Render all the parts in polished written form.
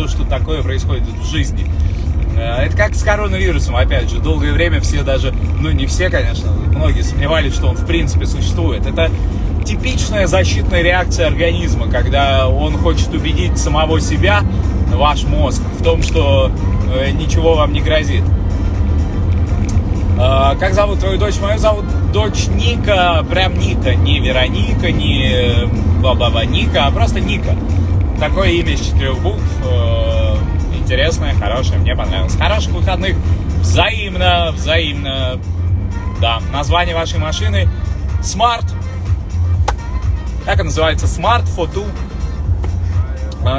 то, что такое происходит в жизни. Это как с коронавирусом, опять же, долгое время все даже, ну не все, конечно, многие сомневались, что он в принципе существует. Это типичная защитная реакция организма, когда он хочет убедить самого себя, ваш мозг, в том, что ничего вам не грозит. Как зовут твою дочь? Мою зовут дочь Ника, прям Ника, не Вероника, не баба Ника, а просто Ника. Такое имя из 4 букв, интересное, хорошее, мне понравилось. Хороших выходных, взаимно, да. Название вашей машины Smart, так и называется, Smart Fortwo,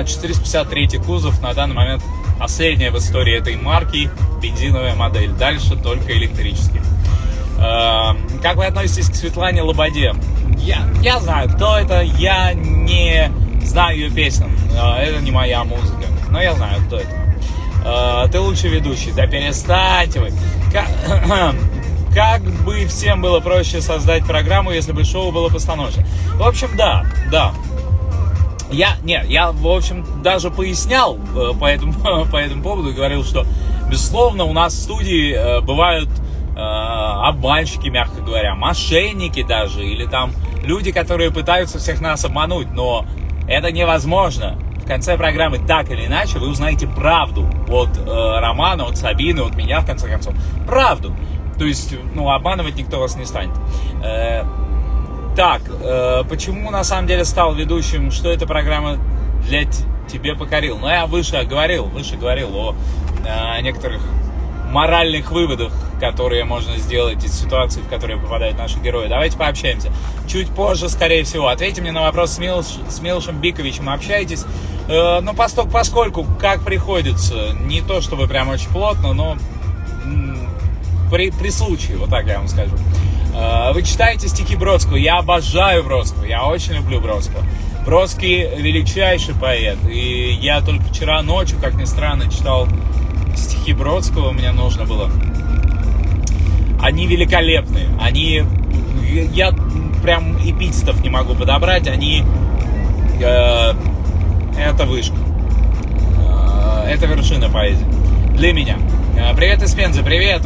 453 кузов, на данный момент последняя в истории этой марки бензиновая модель, дальше только электрические. Как вы относитесь к Светлане Лободе? Я знаю, кто это, я не знаю ее песен, это не моя музыка, но я знаю, кто это. Ты лучший ведущий, да перестаньте вы. Как бы всем было проще создать программу, если бы шоу было постановочным? В общем, да. Я, в общем, даже пояснял по этому поводу и говорил, что, безусловно, у нас в студии бывают обманщики, мягко говоря, мошенники даже, или там люди, которые пытаются всех нас обмануть, но это невозможно. В конце программы, так или иначе, вы узнаете правду от Романа, от Сабины, от меня, в конце концов. Правду. То есть, обманывать никто вас не станет. Так, почему на самом деле стал ведущим, что эта программа для тебя покорил? Я выше говорил о некоторых моральных выводах, которые можно сделать из ситуации, в которые попадают наши герои. Давайте пообщаемся. Чуть позже, скорее всего. Ответьте мне на вопрос с Милошем Биковичем. Общаетесь? Поскольку, как приходится, не то чтобы прям очень плотно, но при случае, вот так я вам скажу. Вы читаете стихи Бродского? Я обожаю Бродского, я очень люблю Бродского. Бродский величайший поэт. И я только вчера ночью, как ни странно, читал стихи Бродского, мне нужно было. Они великолепные. Я прям эпитетов не могу подобрать. Это вышка. Это вершина поэзии. Для меня. Привет из Пензы, привет.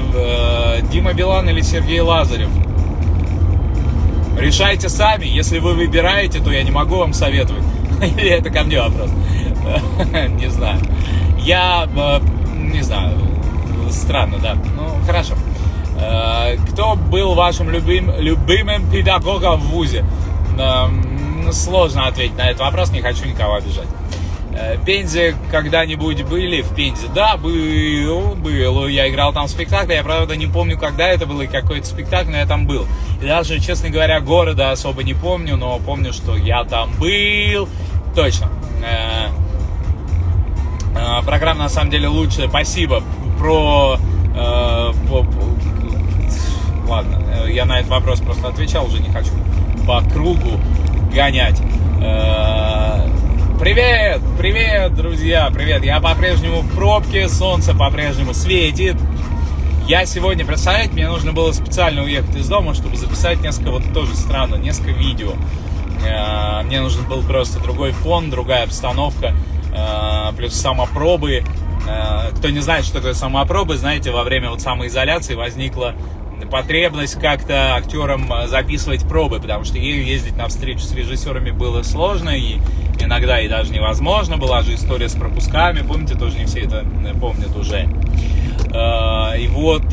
Дима Билан или Сергей Лазарев? Решайте сами. Если вы выбираете, то я не могу вам советовать. Или это ко мне вопрос? Не знаю. Не знаю. Странно, да. Хорошо. Кто был вашим любимым педагогом в вузе? Сложно ответить на этот вопрос, не хочу никого обижать. В Пензе когда-нибудь были? В Пензе? Да, был. Я играл там в спектакле. Я, правда, не помню, когда это было и какой это спектакль, но я там был. И даже, честно говоря, города особо не помню, но помню, что я там был. Точно. Программа, на самом деле, лучшая. Спасибо. Ладно, я на этот вопрос просто отвечал, уже не хочу по кругу гонять. Привет, друзья, привет. Я по-прежнему в пробке, солнце по-прежнему светит. Я сегодня, представляете, мне нужно было специально уехать из дома, чтобы записать несколько видео. Мне нужен был просто другой фон, другая обстановка, плюс самопробы. Кто не знает, что такое самопробы, знаете, во время самоизоляции возникла потребность как-то актерам записывать пробы, потому что ездить на встречу с режиссерами было сложно и иногда и даже невозможно. Была же история с пропусками, помните, тоже не все это помнят уже. И вот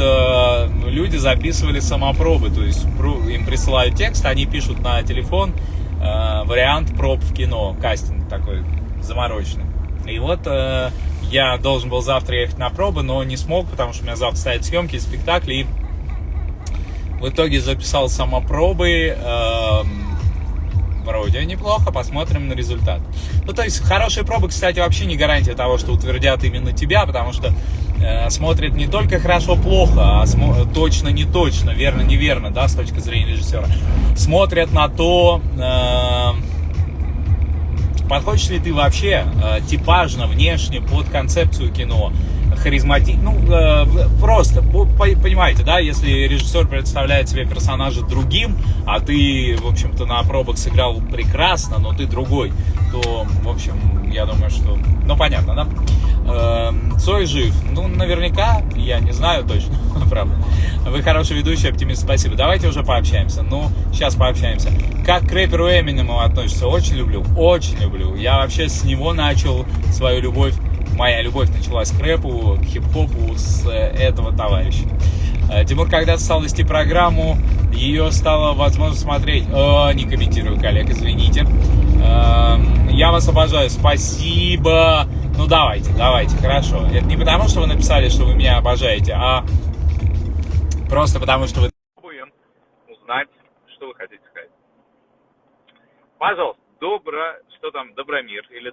люди записывали самопробы, то есть им присылают текст, они пишут на телефон вариант проб в кино, кастинг такой замороченный. И вот я должен был завтра ехать на пробы, но не смог, потому что у меня завтра стоят съемки, спектакли, и в итоге записал самопробы, вроде неплохо, посмотрим на результат. То есть хорошие пробы, кстати, вообще не гарантия того, что утвердят именно тебя, потому что смотрят не только хорошо-плохо, а точно, не точно, верно, неверно, да, с точки зрения режиссера. Смотрят на то, подходишь ли ты вообще типажно, внешне под концепцию кино, харизматичный, просто, понимаете, да, если режиссер представляет себе персонажа другим, а ты, в общем-то, на пробах сыграл прекрасно, но ты другой, то, в общем, я думаю, что, понятно, да? Цой жив, наверняка, я не знаю точно, правда. Вы хороший ведущий, оптимист, спасибо. Давайте уже пообщаемся, сейчас пообщаемся. Как к рэперу Эминему относишься? Очень люблю, очень люблю. Я вообще с него начал свою любовь. Моя любовь началась к рэпу, к хип-хопу с этого товарища. Тимур когда-то стал вести программу, ее стало возможно смотреть. Не комментирую, коллег, извините. Я вас обожаю, спасибо. Давайте, хорошо. Это не потому, что вы написали, что вы меня обожаете, а просто потому, что вы... Узнать, что вы хотите сказать. Пожалуйста, Добромир или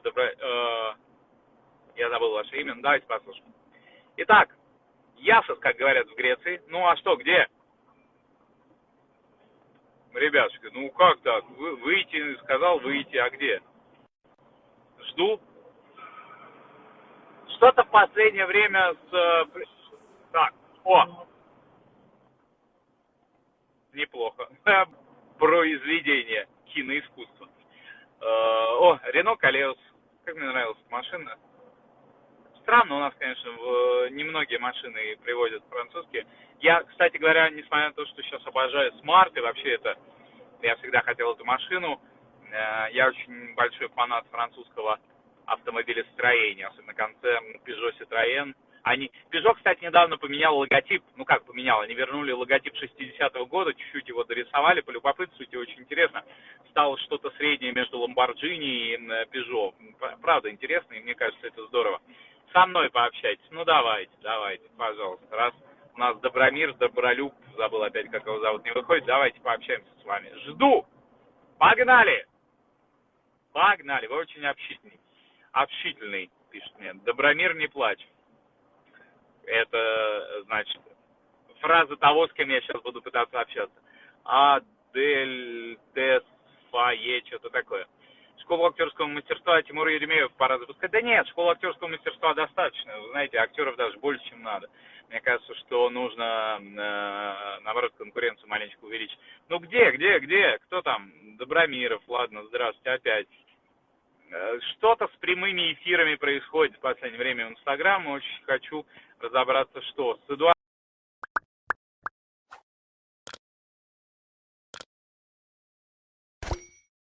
я забыл ваше имя, давайте послушаем. Итак, Ясос, как говорят в Греции. А что, где? Ребятушки, как так? Выйти, сказал выйти, а где? Жду. Что-то в последнее время Так, неплохо. Произведение киноискусства. Рено Калеус. Как мне нравилась машина. Странно, у нас, конечно, немногие машины привозят французские. Я, кстати говоря, несмотря на то, что сейчас обожаю Smart, и вообще я всегда хотел эту машину, я очень большой фанат французского автомобилестроения, особенно концерн Peugeot, Citroën. Peugeot, кстати, недавно поменял логотип, они вернули логотип 60-го года, чуть-чуть его дорисовали, полюбопытствуйте, очень интересно. Стало что-то среднее между Lamborghini и Peugeot. Правда, интересно, и мне кажется, это здорово. Со мной пообщайтесь. Давайте, пожалуйста. Раз у нас Добромир, Добролюб, забыл опять, как его зовут, не выходит, давайте пообщаемся с вами. Жду! Погнали, вы очень общительный, пишет мне. Добромир, не плачь. Это, значит, фраза того, с кем я сейчас буду пытаться общаться. Адель, Тес, Фае, что-то такое. Школу актерского мастерства Тимура Еремеева пора запускать. Да нет, школу актерского мастерства достаточно. Вы знаете, актеров даже больше, чем надо. Мне кажется, что нужно, наоборот, конкуренцию маленечко увеличить. Где? Кто там? Добромиров, ладно, здравствуйте, опять. Что-то с прямыми эфирами происходит в последнее время в Инстаграм. Очень хочу разобраться, что. С Эдуардом